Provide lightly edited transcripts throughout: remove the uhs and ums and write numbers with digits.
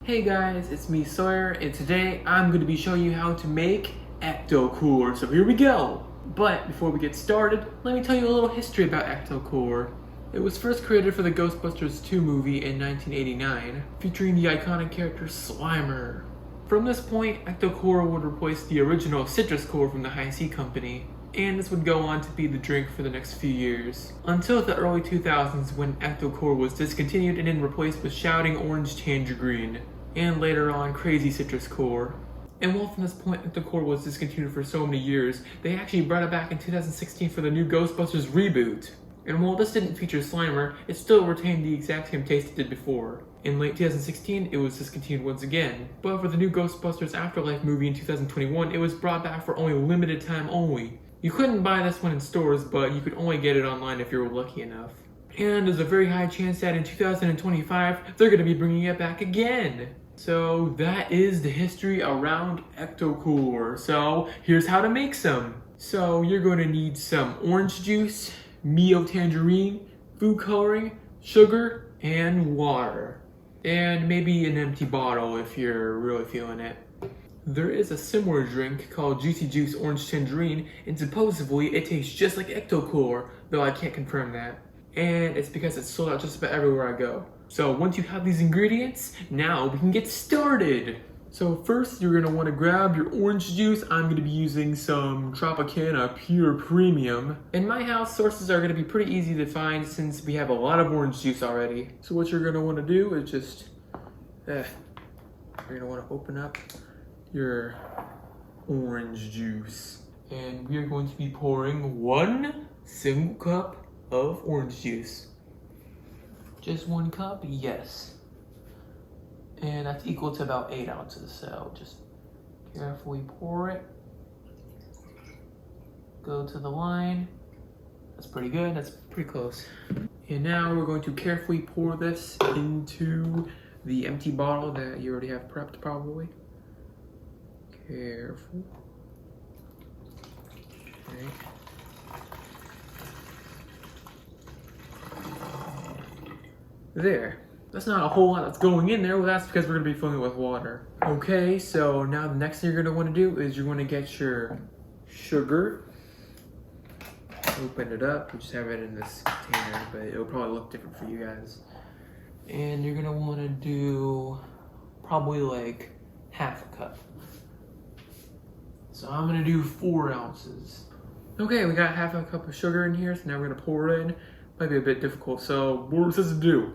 Hey guys, it's me Sawyer, and today I'm going to be showing you how to make Ecto Cooler. So here we go! But before we get started, let me tell you a little history about Ecto Cooler. It was first created for the Ghostbusters 2 movie in 1989, featuring the iconic character Slimer. From this point, Ecto Cooler would replace the original citrus cooler from the Hi-C company, and this would go on to be the drink for the next few years. Until the early 2000s when Ecto Cooler was discontinued and then replaced with Shouting Orange Tangerine, and later on Crazy Citrus Cooler. And while from this point Ecto Cooler was discontinued for so many years, they actually brought it back in 2016 for the new Ghostbusters reboot. And while this didn't feature Slimer, it still retained the exact same taste it did before. In late 2016, it was discontinued once again. But for the new Ghostbusters Afterlife movie in 2021, it was brought back for only limited time only. You couldn't buy this one in stores, but you could only get it online if you were lucky enough. And there's a very high chance that in 2025, they're going to be bringing it back again. So that is the history around Ecto Cooler. So here's how to make some. So you're going to need some orange juice, Mio tangerine, food coloring, sugar, and water. And maybe an empty bottle if you're really feeling it. There is a similar drink called Juicy Juice Orange Tangerine, and supposedly it tastes just like Ecto Cooler, though I can't confirm that. And it's because it's sold out just about everywhere I go. So once you have these ingredients, now we can get started. So first you're gonna wanna grab your orange juice. I'm gonna be using some Tropicana Pure Premium. In my house, sources are gonna be pretty easy to find since we have a lot of orange juice already. So what you're gonna wanna do is just, you're gonna wanna open up your orange juice. And we are going to be pouring 1 single cup of orange juice. Just 1 cup? Yes. And that's equal to about 8 ounces, so just carefully pour it. Go to the line. That's pretty good, that's pretty close. And now we're going to carefully pour this into the empty bottle that you already have prepped probably. Careful. Okay. There. That's not a whole lot that's going in there. Well, that's because we're going to be filling it with water. Okay, so now the next thing you're going to want to do is you're going to get your sugar. Open it up. We just have it in this container, but it'll probably look different for you guys. And you're going to want to do probably like half a cup. So I'm going to do 4 ounces. Okay, we got half a cup of sugar in here, so now we're going to pour it in. Might be a bit difficult, so what we're supposed to do?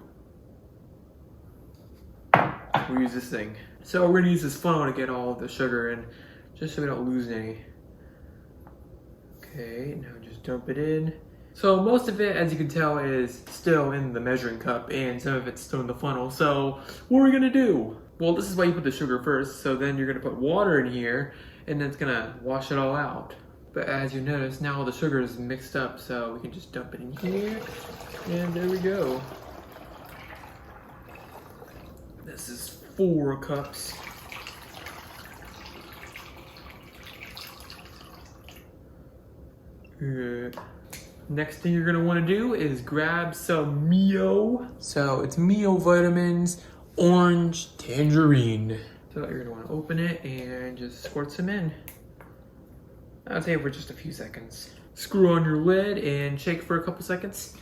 We use this thing. So we're gonna use this funnel to get all of the sugar in, just so we don't lose any. Okay, now just dump it in. So most of it, as you can tell, is still in the measuring cup, and some of it's still in the funnel. So what are we gonna do? Well, this is why you put the sugar first. So then you're gonna put water in here, and then it's gonna wash it all out. But as you notice, now all the sugar is mixed up, so we can just dump it in here, and there we go. This is 4 cups. Good. Next thing you're gonna wanna do is grab some Mio. So it's Mio Vitamins Orange Tangerine. So you're gonna wanna open it and just squirt some in. I'll say for just a few seconds. Screw on your lid and shake for a couple seconds.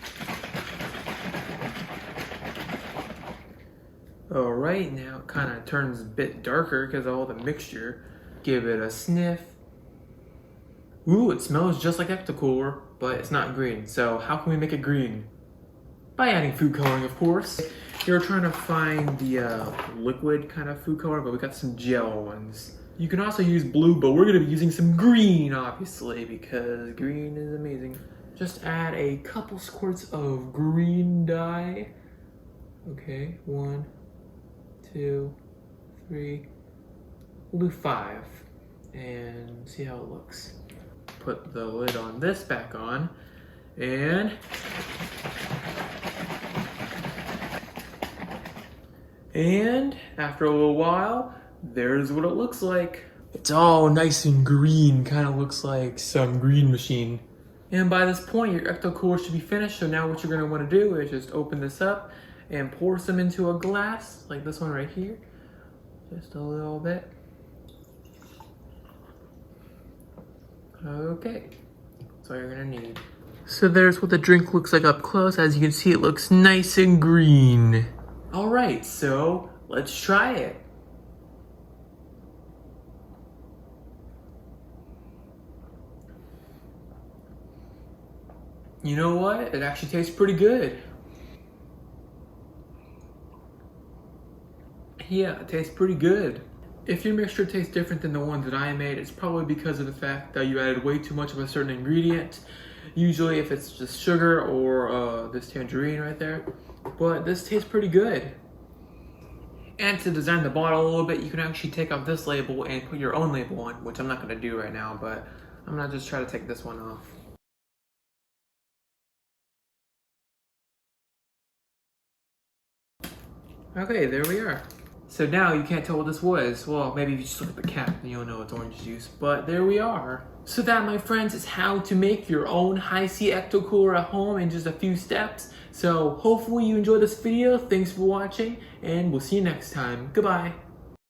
All right, now it kind of turns a bit darker because of all the mixture. Give it a sniff. Ooh, it smells just like Ecto Cooler, but it's not green. So how can we make it green? By adding food coloring, of course. You're trying to find the liquid kind of food color, but we got some gel ones. You can also use blue, but we're gonna be using some green, obviously, because green is amazing. Just add a couple squirts of green dye. Okay, 1, 2, 3, we'll do 5, and see how it looks. Put the lid on this back on, and after a little while, there's what it looks like. It's all nice and green, kind of looks like some green machine. And by this point, your Ecto Cooler should be finished, so now what you're gonna wanna do is just open this up and pour some into a glass, like this one right here. Just a little bit. Okay, that's all you're gonna need. So there's what the drink looks like up close. As you can see, it looks nice and green. All right, so let's try it. You know what? It actually tastes pretty good. Yeah, it tastes pretty good. If your mixture tastes different than the one that I made, it's probably because of the fact that you added way too much of a certain ingredient. Usually if it's just sugar or this tangerine right there. But this tastes pretty good. And to design the bottle a little bit, you can actually take off this label and put your own label on, which I'm not gonna do right now, but I'm gonna just try to take this one off. Okay, there we are. So now you can't tell what this was. Well, maybe if you just look at the cap, then you'll know it's orange juice. But there we are. So that, my friends, is how to make your own Hi-C Ecto Cooler at home in just a few steps. So hopefully you enjoyed this video. Thanks for watching, and we'll see you next time. Goodbye.